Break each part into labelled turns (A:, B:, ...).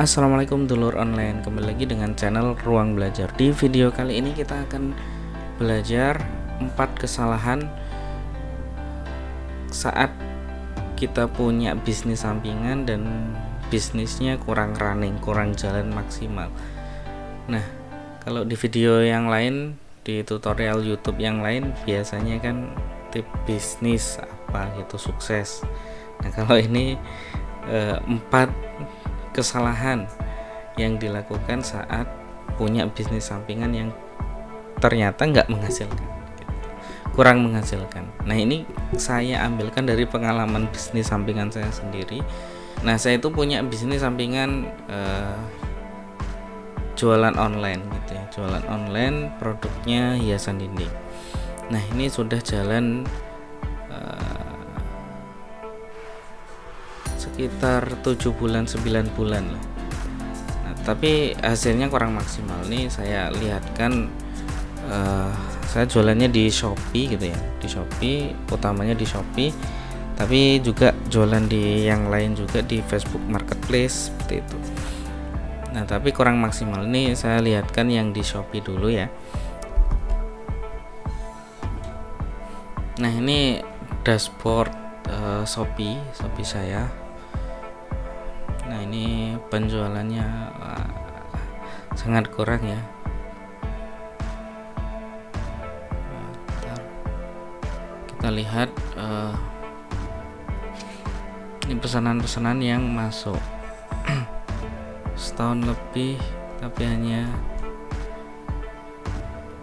A: Assalamualaikum dulur online, kembali lagi dengan channel Ruang Belajar. Di video kali ini kita akan belajar 4 kesalahan saat kita punya bisnis sampingan dan bisnisnya kurang running, kurang jalan maksimal. Nah, kalau di video yang lain, di tutorial YouTube yang lain, biasanya kan tip bisnis apa gitu sukses. Nah, kalau ini 4 kesalahan yang dilakukan saat punya bisnis sampingan yang ternyata nggak menghasilkan, kurang menghasilkan. Nah, ini saya ambilkan dari pengalaman bisnis sampingan saya sendiri. Nah, saya itu punya bisnis sampingan jualan online gitu ya, jualan online, produknya hiasan dinding. Nah, ini sudah jalan sekitar 7 bulan 9 bulan lah. Nah, tapi hasilnya kurang maksimal. Nih saya lihatkan, saya jualannya di Shopee gitu ya, di Shopee, utamanya di Shopee, tapi juga jualan di yang lain juga di Facebook Marketplace seperti itu. Nah, tapi kurang maksimal. Nih saya lihatkan yang di Shopee dulu ya. Nah, ini dashboard Shopee saya. Nah, ini penjualannya sangat kurang ya. Kita lihat ini pesanan-pesanan yang masuk setahun lebih, tapi hanya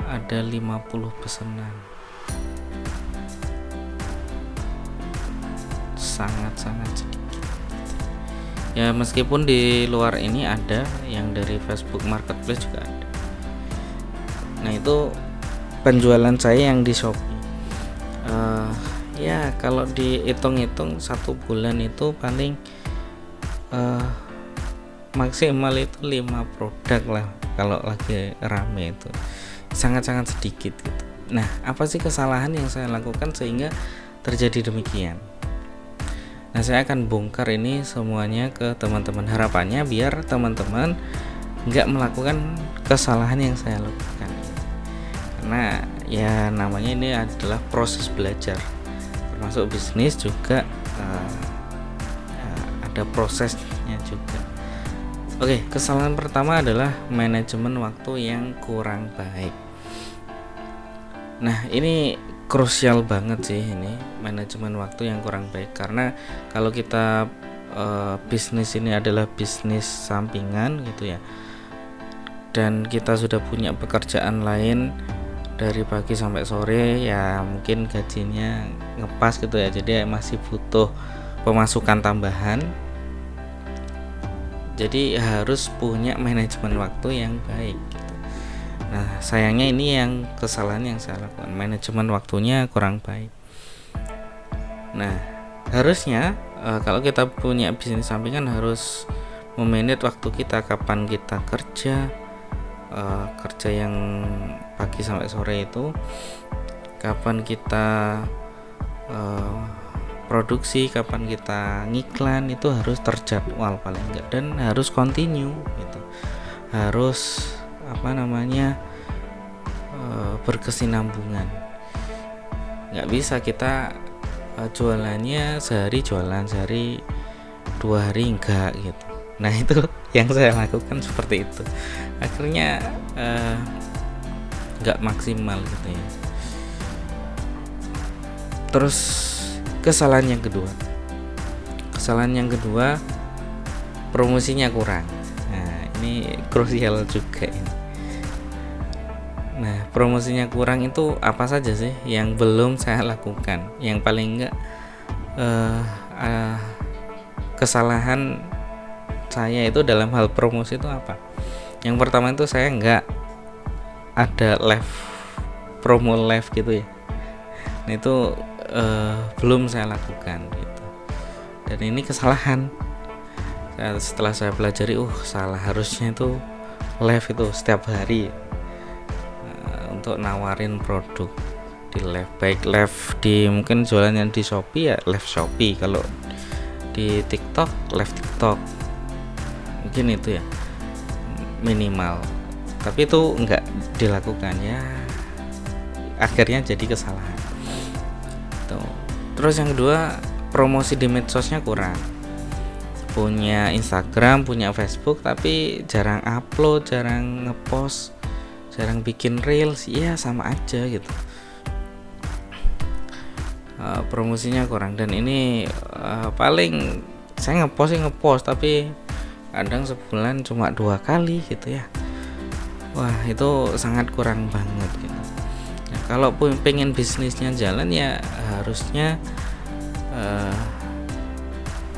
A: ada 50 pesanan. Sangat-sangat sedikit. Ya, meskipun di luar ini ada yang dari Facebook Marketplace juga ada. Nah, itu penjualan saya yang di Shopee. Ya, kalau dihitung-hitung 1 bulan itu paling maksimal itu 5 produk lah kalau lagi rame, itu sangat-sangat sedikit gitu. Nah, apa sih kesalahan yang saya lakukan sehingga terjadi demikian? Nah, saya akan bongkar ini semuanya ke teman-teman. Harapannya biar teman-teman nggak melakukan kesalahan yang saya lakukan. Karena ya namanya ini adalah proses belajar. Termasuk bisnis juga ada prosesnya juga. Oke, kesalahan pertama adalah manajemen waktu yang kurang baik. Nah, ini krusial banget sih, ini manajemen waktu yang kurang baik, karena kalau kita bisnis ini adalah bisnis sampingan gitu ya, dan kita sudah punya pekerjaan lain dari pagi sampai sore, ya mungkin gajinya ngepas gitu ya, jadi masih butuh pemasukan tambahan, jadi harus punya manajemen waktu yang baik. Nah, sayangnya ini yang kesalahan yang saya lakukan, manajemen waktunya kurang baik. Nah, harusnya kalau kita punya bisnis sampingan harus memanage waktu kita, kapan kita kerja yang pagi sampai sore itu, kapan kita produksi, kapan kita ngiklan, itu harus terjadwal paling enggak, dan harus continue gitu. Harus berkesinambungan. Nggak bisa kita jualannya sehari jualan, sehari 2 hari enggak gitu. Nah, itu yang saya lakukan seperti itu. Akhirnya nggak maksimal gitu ya. Terus kesalahan yang kedua, promosinya kurang. Nah, ini krusial juga ini. Nah, promosinya kurang itu apa saja sih yang belum saya lakukan? Yang paling enggak kesalahan saya itu dalam hal promosi itu apa? Yang pertama itu saya enggak ada live, promo live gitu ya. Nah, itu belum saya lakukan gitu. Dan ini kesalahan. Setelah saya pelajari, salah, harusnya itu live itu setiap hari untuk nawarin produk di live, baik live di mungkin jualannya di Shopee ya live Shopee, kalau di TikTok live TikTok mungkin itu ya minimal, tapi itu enggak dilakukan ya, akhirnya jadi kesalahan tuh. Terus yang kedua, promosi di medsosnya kurang. Punya Instagram, punya Facebook, tapi jarang upload, jarang ngepost, jarang bikin reels, ya sama aja gitu. Promosinya kurang, dan ini paling saya ngepost tapi kadang sebulan cuma 2 kali gitu ya. Wah, itu sangat kurang banget gitu. Nah, kalau pengen bisnisnya jalan ya harusnya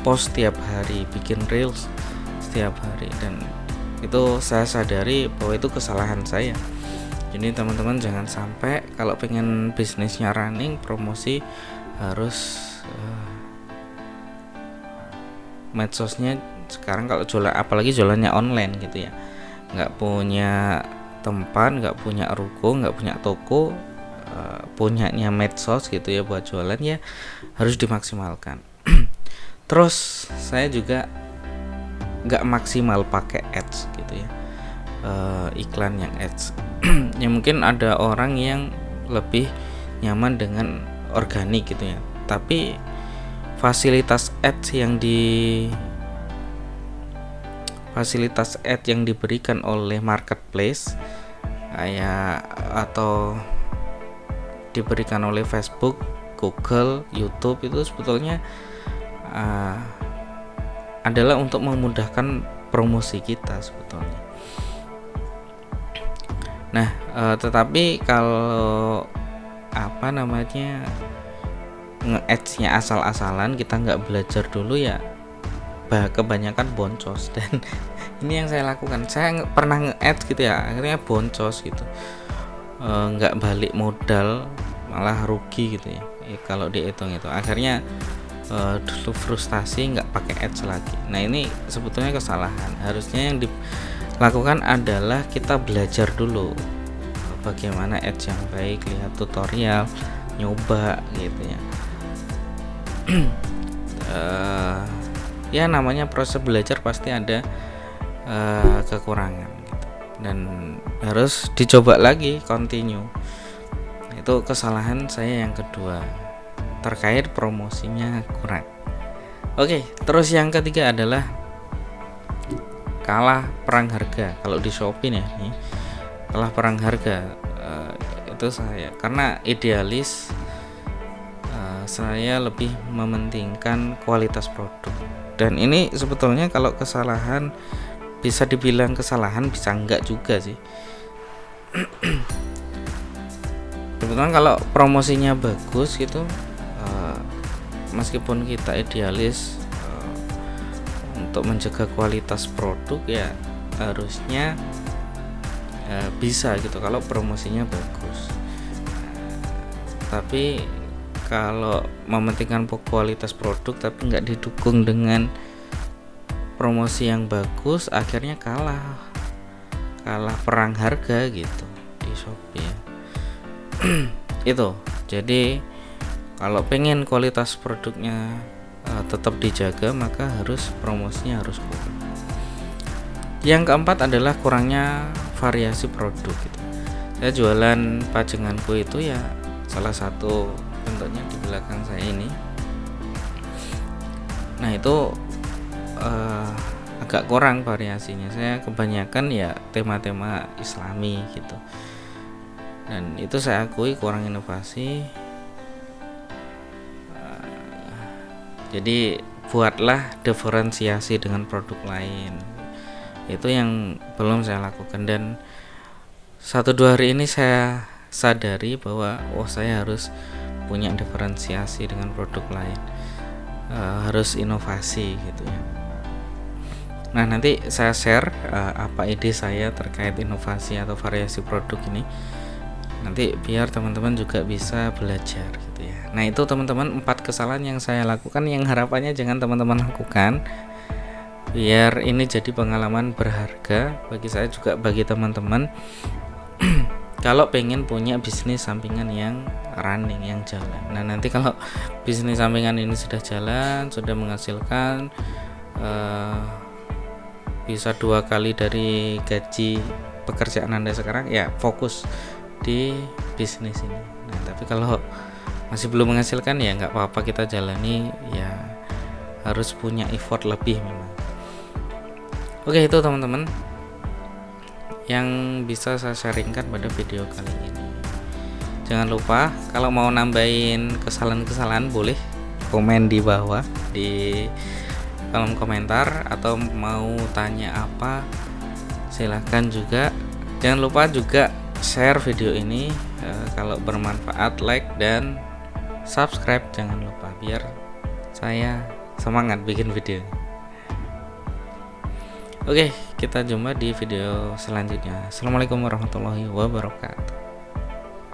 A: post setiap hari, bikin reels setiap hari, dan itu saya sadari bahwa itu kesalahan saya. Jadi teman-teman jangan sampai kalau pengen bisnisnya running, promosi harus medsosnya sekarang kalau jualan, apalagi jualannya online gitu ya, nggak punya tempat, nggak punya ruko, nggak punya toko, punyanya medsos gitu ya buat jualan, ya harus dimaksimalkan. Terus saya juga nggak maksimal pakai ads gitu ya, iklan yang ads. Ya mungkin ada orang yang lebih nyaman dengan organik gitu ya, tapi fasilitas ads yang diberikan oleh marketplace kayak atau diberikan oleh Facebook, Google, YouTube itu sebetulnya adalah untuk memudahkan promosi kita sebetulnya. Nah, tetapi kalau nge-ads-nya asal-asalan, kita nggak belajar dulu ya, kebanyakan boncos. Dan ini yang saya lakukan, saya pernah nge-ads gitu ya, akhirnya boncos gitu, nggak balik modal, malah rugi gitu ya. Kalau dihitung itu akhirnya dulu frustasi, nggak pakai ads lagi. Nah, ini sebetulnya kesalahan. Harusnya yang dilakukan adalah kita belajar dulu bagaimana ads yang baik, lihat tutorial, nyoba gitu ya. Ya namanya proses belajar pasti ada kekurangan gitu, dan harus dicoba lagi, continue. Itu kesalahan saya yang kedua terkait promosinya kurang. Oke, terus yang ketiga adalah kalah perang harga. Kalau di Shopee nih, kalah perang harga, itu saya karena idealis. Saya lebih mementingkan kualitas produk, dan ini sebetulnya kalau kesalahan, bisa dibilang kesalahan, bisa enggak juga sih. Sebetulnya kalau promosinya bagus gitu, meskipun kita idealis untuk menjaga kualitas produk, ya harusnya bisa gitu kalau promosinya bagus. Tapi kalau mementingkan kualitas produk tapi nggak didukung dengan promosi yang bagus, akhirnya kalah perang harga gitu di Shopee ya. Itu jadi kalau pengen kualitas produknya tetap dijaga, maka harus promosinya harus kurang. Yang keempat adalah kurangnya variasi produk gitu. Saya jualan pajanganku itu ya, salah satu bentuknya di belakang saya ini. Nah, itu agak kurang variasinya. Saya kebanyakan ya tema-tema Islami gitu, dan itu saya akui kurang inovasi. Jadi buatlah diferensiasi dengan produk lain. Itu yang belum saya lakukan, dan 1-2 hari ini saya sadari bahwa saya harus punya diferensiasi dengan produk lain, harus inovasi gitu ya. Nah, nanti saya share apa ide saya terkait inovasi atau variasi produk ini, nanti biar teman-teman juga bisa belajar gitu ya. Nah, itu teman-teman 4 kesalahan yang saya lakukan, yang harapannya jangan teman-teman lakukan, biar ini jadi pengalaman berharga bagi saya juga bagi teman-teman kalau pengen punya bisnis sampingan yang running, yang jalan. Nah, nanti kalau bisnis sampingan ini sudah jalan, sudah menghasilkan, bisa 2 kali dari gaji pekerjaan Anda sekarang, ya fokus di bisnis ini. Nah, tapi kalau masih belum menghasilkan, ya nggak apa-apa, kita jalani, ya harus punya effort lebih memang. Oke, itu teman-teman yang bisa saya sharingkan pada video kali ini. Jangan lupa kalau mau nambahin kesalahan-kesalahan boleh komen di bawah di kolom komentar, atau mau tanya apa silahkan juga. Jangan lupa juga share video ini, kalau bermanfaat like dan subscribe jangan lupa, biar saya semangat bikin video. Oke, kita jumpa di video selanjutnya. Assalamualaikum warahmatullahi wabarakatuh.